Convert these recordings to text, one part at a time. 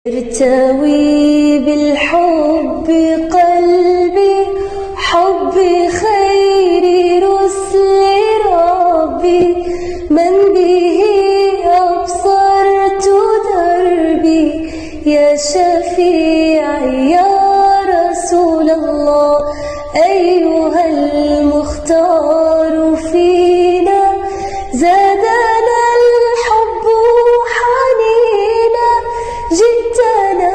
يرتوي بالحب قلبي، حب خير رسل ربي، من به أبصرت دربي، يا شفيعي يا رسول الله، أيها المختار فينا، زادنا الحب حنينا، جئتنا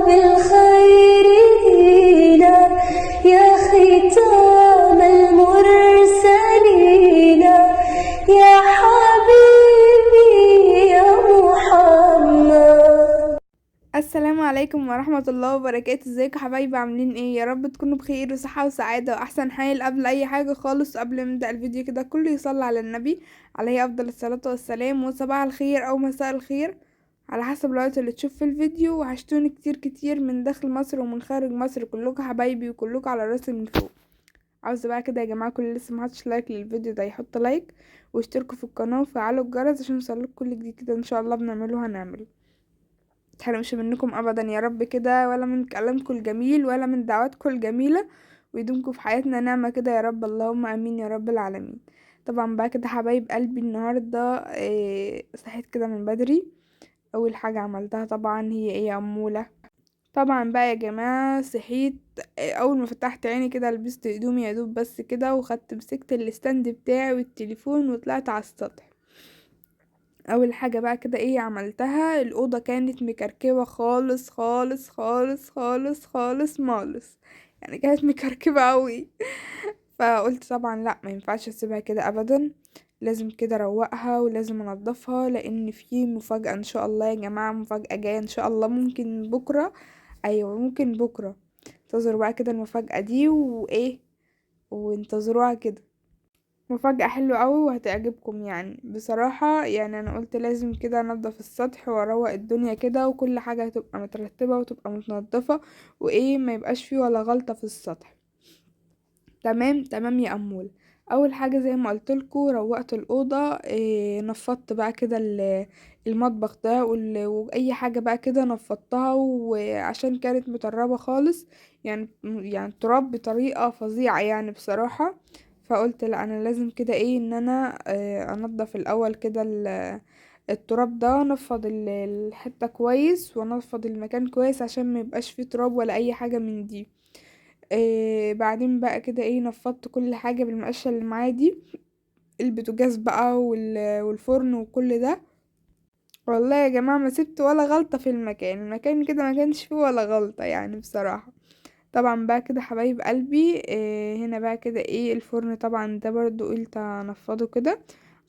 بالخير دينا، يا ختام المرسلين، يا حبيبي يا محمد. السلام عليكم ورحمة الله وبركاته. ازيكم يا حبايبي؟ عاملين ايه؟ يا رب تكونوا بخير وصحة وسعادة واحسن حال. قبل اي حاجة خالص، قبل ما نبدأ الفيديو كده، كله يصلي على النبي عليه افضل الصلاة والسلام. وصباح الخير او مساء الخير على حسب الوقت اللي تشوف في الفيديو. وحشتوني كتير كتير من داخل مصر ومن خارج مصر، كلكم حبايبي وكلكم على راسي من فوق. عاوزة بقى كده يا جماعة، كل اللي لسه محطش لايك للفيديو ده يحط لايك، واشتركوا في القناة وفعلوا الجرس عشان يوصلكوا كل جديد كده ان شاء الله بنعمله هنعمله. متحرمش منكم ابدا يا رب كده، ولا من كلامكم الجميل ولا من دعواتكم الجميلة، ويدومكم في حياتنا نعمة كده يا رب، اللهم امين يا رب العالمين. طبعا بقى كده حبايب قلبي، النهاردة صحيت كده من بدري. اول حاجة عملتها طبعا هي ايه؟ امولة. طبعا بقى يا جماعة صحيت، اول ما فتحت عيني كده لبست هدومي يا دوب بس كده، وخدت مسكت الستاند بتاعي والتليفون وطلعت على السطح. اول حاجه بقى كده ايه عملتها؟ الاوضه كانت مكركبه خالص خالص خالص خالص خالص مالص، يعني كانت مكركبه قوي. فقلت طبعا لا، ما ينفعش اسيبها كده ابدا، لازم كده اروقها ولازم انضفها، لان في مفاجاه ان شاء الله يا جماعه، مفاجاه جايه ان شاء الله، ممكن بكره. ايوه ممكن بكره. انتظروا بقى كده المفاجاه دي وايه، وانتظروها كده. مفاجأة حلوة قوي وهتعجبكم يعني بصراحة. يعني انا قلت لازم كده انضف السطح واروق الدنيا كده، وكل حاجة هتبقى مترتبة وتبقى متنضفة، وايه ما يبقاش فيه ولا غلطة في السطح. تمام تمام يا امول. اول حاجة زي ما قلتلكوا روقت الأوضة، نفضت بقى كده المطبخ ده واي حاجة بقى كده نفضتها، وعشان كانت متربة خالص، يعني تراب بطريقة فظيعة يعني بصراحة. فقلت لا، انا لازم كده ايه، ان انا انضف الاول كده التراب ده، نفض الحتة كويس ونفض المكان كويس عشان ما يبقاش فيه تراب ولا اي حاجة من دي. بعدين بقى كده ايه، نفضت كل حاجة بالمقشة اللي معايا دي، البوتاجاز بقى والفرن وكل ده. والله يا جماعة ما سبت ولا غلطة في المكان كده ما كانش فيه ولا غلطة يعني بصراحة. طبعا بقى كده حبايب قلبي، هنا بقى كده ايه الفرن طبعا ده برضو قلت انفضه كده،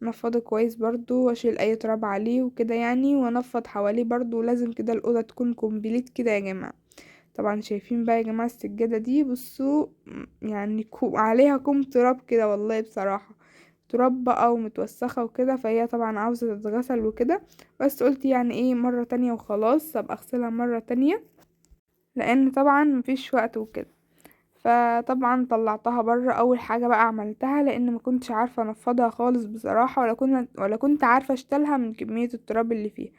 انفضه كويس برضو واشيل اي تراب عليه وكده يعني، وانفض حواليه برضو. لازم كده الاوضه تكون كومبليت كده يا جماعه. طبعا شايفين بقى يا جماعه السجاده دي، بصوا يعني عليها كوم تراب كده والله بصراحه، تراب بقى ومتوسخه وكده، فهي طبعا عاوزه تتغسل وكده. بس قلت يعني ايه، مره تانية وخلاص ابقى اغسلها مره تانية، لان طبعا مفيش وقت وكده. فطبعا طلعتها بره. اول حاجه بقى عملتها، لان ما كنتش عارفه انفضها خالص بصراحه، ولا كنت عارفه اشتلها من كميه التراب اللي فيها.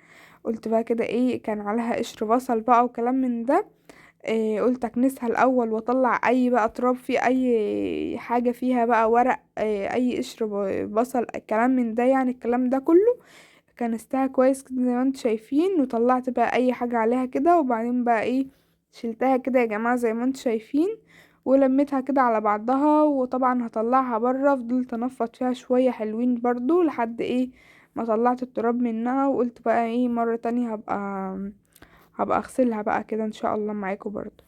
قلت بقى كده ايه، كان عليها قشر بصل بقى وكلام من ده. إيه، قلت اكنسها الاول واطلع اي بقى تراب في اي حاجه فيها بقى، ورق إيه، اي قشر بصل، الكلام من ده يعني، الكلام ده كله كنستها كويس كده زي ما انتم شايفين، وطلعت بقى اي حاجة عليها كده. وبعدين بقى ايه، شلتها كده يا جماعة زي ما انتم شايفين، ولميتها كده على بعضها. وطبعا هطلعها بره، فضلت انفض فيها شوية حلوين برضو لحد ايه ما طلعت التراب منها. وقلت بقى ايه، مرة تانية هبقى اغسلها بقى كده ان شاء الله معاكم برضو.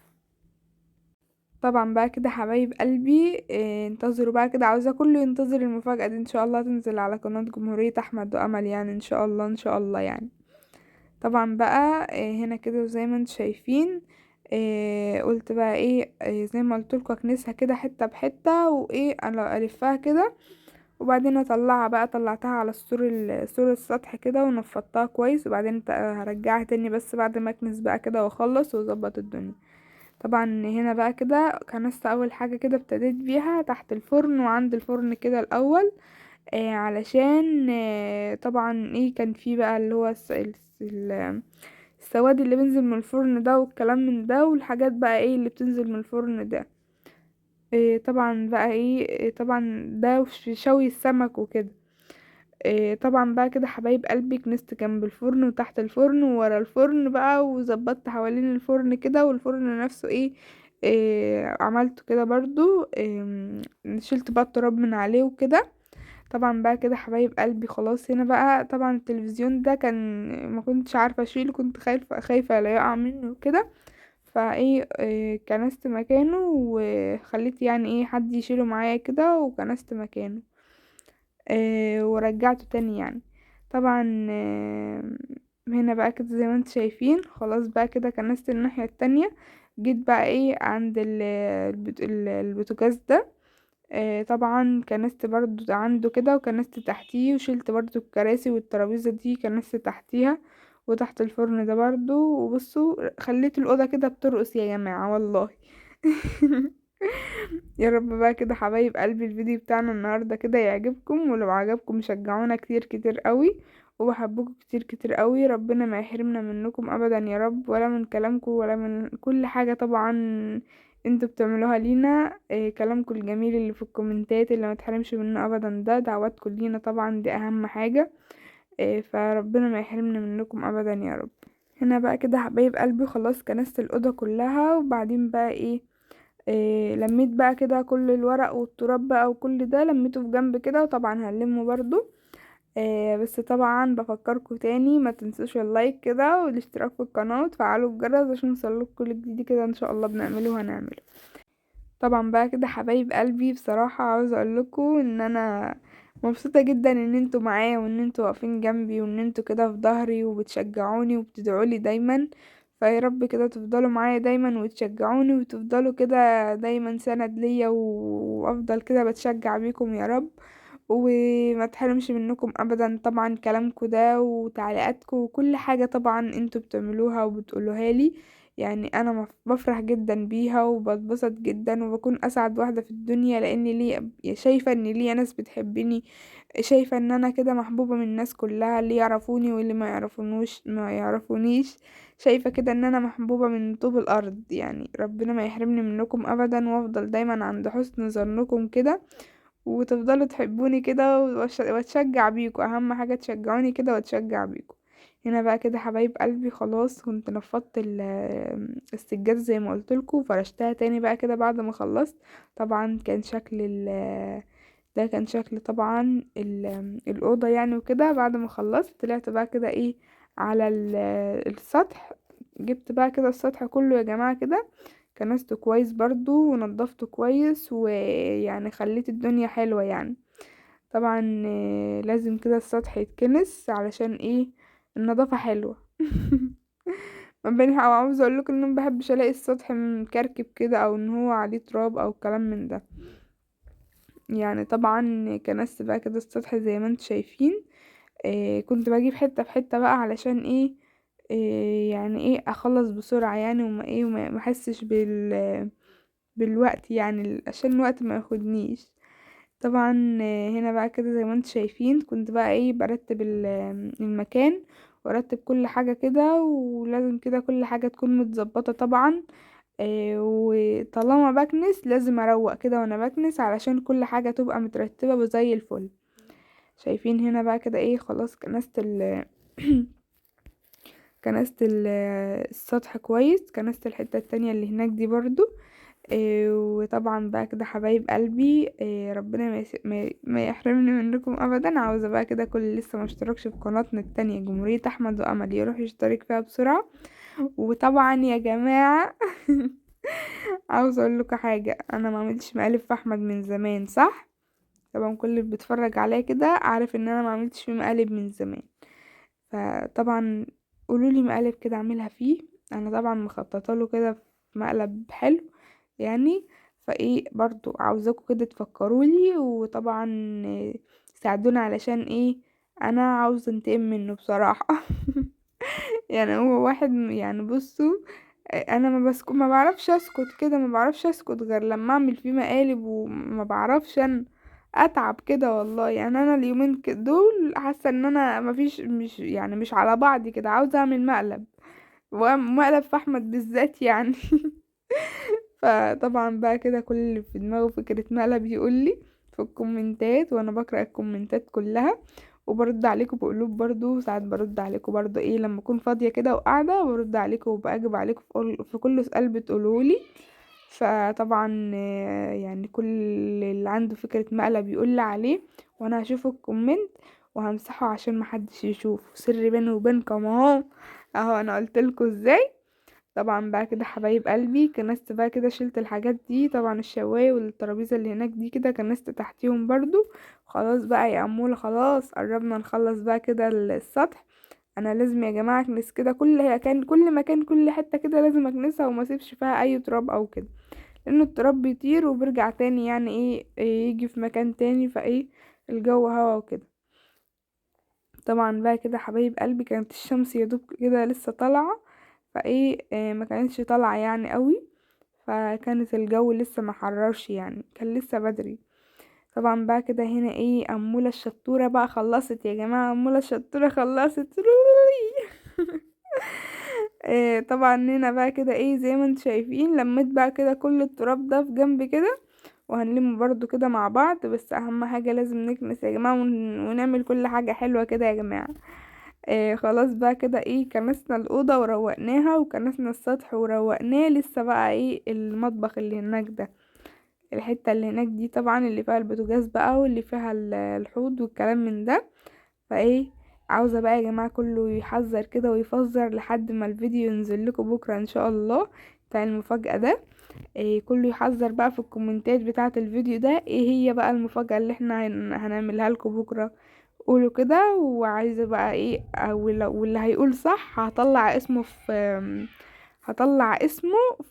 طبعا بقى كده حبايب قلبي، انتظروا بقى كده، عاوزة كله ينتظر المفاجأة دي ان شاء الله تنزل على قناة جمهورية احمد وامل، يعني ان شاء الله ان شاء الله يعني. طبعا بقى هنا كده زي ما انتم شايفين، قلت بقى ايه، زي ما قلت لكم اكنسها كده حته بحته، وايه انا الفها كده. وبعدين اطلعها بقى، طلعتها على سور السطح كده ونفضتها كويس. وبعدين هرجعها تاني بس بعد ما اكنس بقى كده واخلص واظبط الدنيا. طبعا هنا بقى كده كنست اول حاجه كده ابتديت بيها تحت الفرن وعند الفرن كده الاول، علشان طبعا ايه، كان في بقى اللي هو السواد اللي بينزل من الفرن ده والكلام من ده، والحاجات بقى ايه اللي بتنزل من الفرن ده. طبعا بقى طبعا ده في شوي السمك وكده. طبعا بقى كده حبايب قلبي، كنست جنب الفرن وتحت الفرن وورا الفرن بقى، وظبطت حوالين الفرن كده، والفرن نفسه عملته كده برضو. شلت بقى التراب من عليه وكده. طبعا بقى كده حبايب قلبي خلاص، هنا بقى طبعا التلفزيون ده كان ما كنتش عارفه اشيله، كنت خايفه لا يقع منه وكده. كنست مكانه وخليت يعني حد يشيله معايا كده، وكنست مكانه. ورجعته تاني يعني. طبعا هنا بقى كده زي ما انتم شايفين خلاص بقى كده كنست الناحية التانية. جيت بقى عند البوتاجاز ده. طبعا كنست برضو عنده كده، وكنست تحتيه، وشلت برضو الكراسي والترابيزة دي كنست تحتيها، وتحت الفرن ده برضو. وبصوا خليت الأوضة كده بترقص يا جماعة والله. يا رب بقى كده حبايب قلبي الفيديو بتاعنا النهاردة كده يعجبكم، ولو عجبكم شجعونا كتير كتير قوي، وبحبكم كتير كتير قوي. ربنا ما يحرمنا منكم ابدا يا رب، ولا من كلامكم ولا من كل حاجة طبعا انتوا بتعملوها لينا. كلامكم الجميل اللي في الكومنتات اللي ما تحرمش منه ابدا، ده دعواتكم لينا طبعا دي اهم حاجة. فربنا ما يحرمنا منكم ابدا يا رب. هنا بقى كده حبايب قلبي خلاص كنست الأوضة كلها، وبعدين بقى لميت بقى كده كل الورق والتراب بقى وكل ده لميته في جنب كده، وطبعا هلمه برضو. بس طبعا بفكركم تاني ما تنسوش اللايك كده والاشتراك في القناة وتفعلوا الجرس عشان يوصلكوا كل جديد كده ان شاء الله بنعمله وهنعمله. طبعا بقى كده حبايب قلبي بصراحة عاوزة اقول لكم ان انا مبسوطة جدا ان انتوا معايا، وان انتوا واقفين جنبي، وان انتوا كده في ظهري وبتشجعوني وبتدعولي دايما. فيا رب كده تفضلوا معايا دايما وتشجعوني، وتفضلوا كده دايما سند ليا، وافضل كده بتشجع بيكم يا رب. وما تحرمش منكم ابدا طبعا كلامكم ده وتعليقاتكم وكل حاجة طبعا انتوا بتعملوها وبتقولوها لي. يعني انا بفرح جدا بيها وبتبسط جدا وبكون اسعد واحدة في الدنيا، لاني شايفة ان ليا ناس بتحبني. شايفة ان انا كده محبوبة من الناس كلها، اللي يعرفوني واللي ما يعرفونيش. شايفة كده ان انا محبوبة من طوب الارض. يعني ربنا ما يحرمني منكم ابدا، وافضل دايما عند حسن ظنكم كده، وتفضلوا تحبوني كده واتشجع بيكم. اهم حاجة تشجعوني كده واتشجع بيكم. هنا بقى كده حبايب قلبي خلاص كنت نفضت السجاد زي ما قلت لكم، فرشتها تاني بقى كده بعد ما خلصت. طبعا كان شكل ده كان شكل طبعا الأوضة يعني. وكده بعد ما خلصت طلعت بقى كده على السطح. جبت بقى كده السطح كله يا جماعة كده، كنسته كويس برضو ونضفته كويس، ويعني خليت الدنيا حلوة يعني. طبعا لازم كده السطح يتكنس علشان النظافة حلوة. ما بين عاوزة اقول لكم ان انا مبحبش الاقي السطح مكركب كده، او ان هو عليه تراب او كلام من ده. يعني طبعا كنست بقى كده السطح زي ما انتم شايفين. كنت بجيب حتة في حتة بقى علشان يعني اخلص بسرعة يعني، وما احسش بالوقت يعني، عشان الوقت ما ياخدنيش. طبعا هنا بقى كده زي ما انتم شايفين كنت بقى برتب المكان، وارتب كل حاجة كده، ولازم كده كل حاجة تكون متظبطة طبعا. وطالما بكنس لازم اروق كده وانا بكنس علشان كل حاجة تبقى مترتبة وزي الفل. شايفين هنا بقى كده خلاص كنست كنست السطح كويس، كنست الحتة التانية اللي هناك دي برضو. وطبعا بقى كده حبايب قلبي، ربنا ما يحرمني منكم ابدا. عاوزة بقى كده كل اللي لسه ما اشتركش في قناتنا التانية جمهورية احمد وامل يروح يشترك فيها بسرعة. وطبعا يا جماعة عاوزة اقول لكم حاجة، انا ما عملتش مقالب في احمد من زمان صح؟ طبعا كل اللي بيتفرج عليا كده عارف ان انا ما عملتش فيه مقالب من زمان. فطبعا قولولي مقالب كده اعملها فيه. انا طبعا مخططه له كده في مقلب حلو يعني. برضو عاوزاكم كده تفكرولي، وطبعا ساعدونا علشان انا عاوزه انتقم منه بصراحه. يعني هو واحد يعني بصوا، انا ما بعرفش اسكت كده، ما بعرفش اسكت غير لما اعمل فيه مقالب، وما بعرفش انا اتعب كده والله. يعني انا اليومين دول حاسه ان انا مفيش مش يعني مش على بعضي كده، عاوزه اعمل مقلب. ومقلب في احمد بالذات يعني. فطبعا بقى كده كل اللي في دماغه فكرة مقلب يقولي في الكومنتات، وانا بقرأ الكومنتات كلها وبرد عليكم بقلوب برضو. ساعات برد عليكم برضو ايه لما اكون فاضية كده وقاعدة برد عليكم وبأجب عليكم في كل سؤال بتقولولي. فطبعا يعني كل اللي عنده فكرة مقلب يقولي عليه، وانا هشوف الكومنت وهمسحه عشان محدش يشوف سر بيني وبينكم اهو انا قلتلكوا ازاي. طبعا بقى كده حبايب قلبي كنست بقى كده، شلت الحاجات دي طبعا، الشواية والترابيزة اللي هناك دي كده كنست تحتيهم برضو. خلاص بقى يا أمولة، خلاص قربنا نخلص بقى كده السطح. انا لازم يا جماعة اكنس كده كل مكان كل حتة كده لازم اكنسها وما اسيبش فيها اي تراب او كده، لان التراب بيطير وبيرجع تاني يعني إيه يجي في مكان تاني فايه الجو هوا وكده. طبعا بقى كده حبايب قلبي كانت الشمس يا دوب كده لسه طالعه، فايه ما كانتش طالعه يعني قوي، فكانت الجو لسه ما حررش يعني كان لسه بدري. طبعا بقى كده هنا ايه أمولة الشطورة بقى خلصت يا جماعة، أمولة الشطورة خلصت روي. طبعا هنا بقى كده ايه زي ما انتم شايفين لميت بقى كده كل التراب ده في جنب كده، وهنلم برضو كده مع بعض. بس اهم حاجة لازم نكنس يا جماعة ونعمل كل حاجة حلوة كده يا جماعة. خلاص بقى كده ايه كنسنا الأوضة وروقناها وكنسنا السطح وروقناه. لسه بقى ايه المطبخ اللي هناك ده، الحتة اللي هناك دي طبعا اللي فيها البوتاجاز بقى واللي فيها الحوض والكلام من ده. فايه عاوزة بقى يا جماعة كله يحذر كده ويفزر لحد ما الفيديو ينزل لكم بكرة ان شاء الله بتاع المفاجأة ده. كله يحذر بقى في الكومنتات بتاعة الفيديو ده ايه هي بقى المفاجأة اللي احنا هنعملها لكم بكرة. قولوا كده. وعايزة بقى ايه واللي هيقول صح هطلع اسمه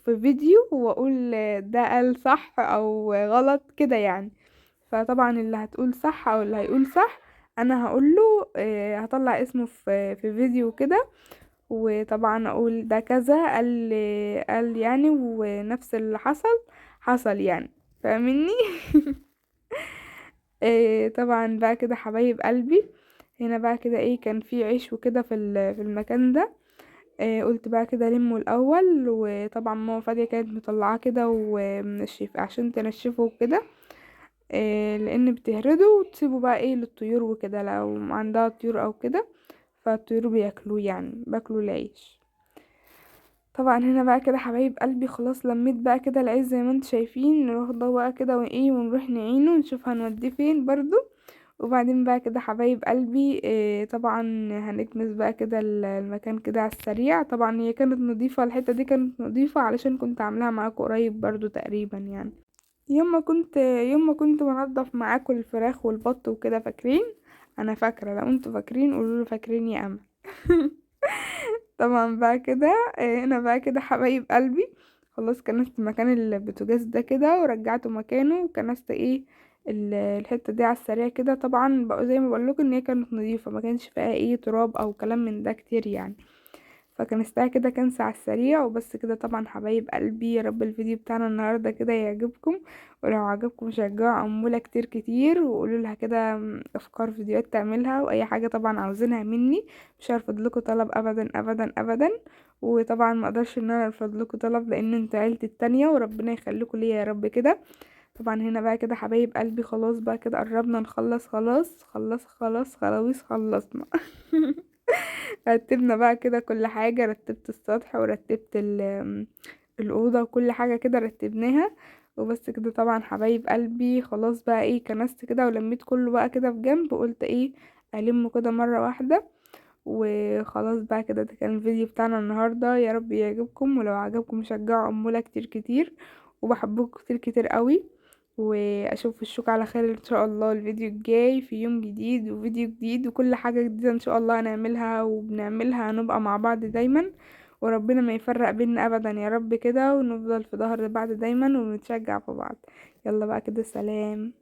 في فيديو واقول ده قال صح او غلط كده يعني. فطبعا اللي هتقول صح او اللي هيقول صح انا هقوله هطلع اسمه في فيديو كده، وطبعا اقول ده كذا قال يعني ونفس اللي حصل يعني، فاهمني؟ طبعا بقى كده حبايب قلبي هنا بقى كده ايه كان في عيش وكده في المكان ده. قلت بقى كده لمه الاول، وطبعا ماما فادية كانت مطلعاه كده ومنشف عشان تنشفه كده. لان بتهرده وتسيبه بقى ايه للطيور وكده لو عندها طيور او كده، فالطيور بياكلوه يعني باكلوا العيش. طبعا هنا بقى كده حبايب قلبي خلاص لميت بقى كده العيش زي ما انتم شايفين، نروح بقى كده وايه ونروح نعينه نشوف هنوديه فين برضو. وبعدين بقى كده حبايب قلبي طبعا هنكنس بقى كده المكان كده على السريع. طبعا هي كانت نظيفة، الحتة دي كانت نظيفة علشان كنت عاملاها معاكم قريب برضو تقريبا يعني. يوم ما كنت بنضف معاكم الفراخ والبط وكده فاكرين؟ انا فاكره، لو انتوا فاكرين قولوا فاكرين يا امل. طبعا بقى كده هنا بقى كده حبايب قلبي خلاص كنست مكان البوتاجاز ده كده ورجعته مكانه، وكنست ايه الحته دي على السريع كده. طبعا بقى زي ما بقولكوا ان هي كانت نظيفه ما كانش فيها ايه تراب او كلام من ده كتير يعني، فكنستها كده كنسة على السريع وبس كده. طبعا حبايب قلبي يا رب الفيديو بتاعنا النهارده كده يعجبكم، ولو عجبكم شجعوا أمولة كتير كتير وقولوا لها كده افكار فيديوهات تعملها واي حاجه طبعا عاوزينها مني. مش هرفض لكم طلب ابدا ابدا ابدا، وطبعا ما اقدرش ان انا ارفض لكم طلب لان انتوا عيلتي التانية وربنا يخليكم ليا يا رب كده. طبعا هنا بقى كده حبايب قلبي خلاص بقى كده قربنا نخلص، خلاص خلصنا. رتبنا بقى كده كل حاجة، رتبت السطح ورتبت الأوضة وكل حاجة كده رتبناها وبس كده. طبعا حبايب قلبي خلاص بقى ايه كنست كده ولميت كله بقى كده في جنب، قلت ايه ألمه كده مرة واحدة وخلاص بقى كده. ده كان الفيديو بتاعنا النهاردة، يا رب يعجبكم، ولو عجبكم شجعوا أمولة كتير كتير وبحبكم كتير كتير قوي. واشوف الشوك على خير ان شاء الله الفيديو الجاي في يوم جديد وفيديو جديد وكل حاجة جديدة ان شاء الله هنعملها وبنعملها هنبقى مع بعض دايما، وربنا ما يفرق بينا ابدا يا رب كده، ونفضل في ظهر بعض دايما ونتشجع في بعض. يلا بقى كده سلام.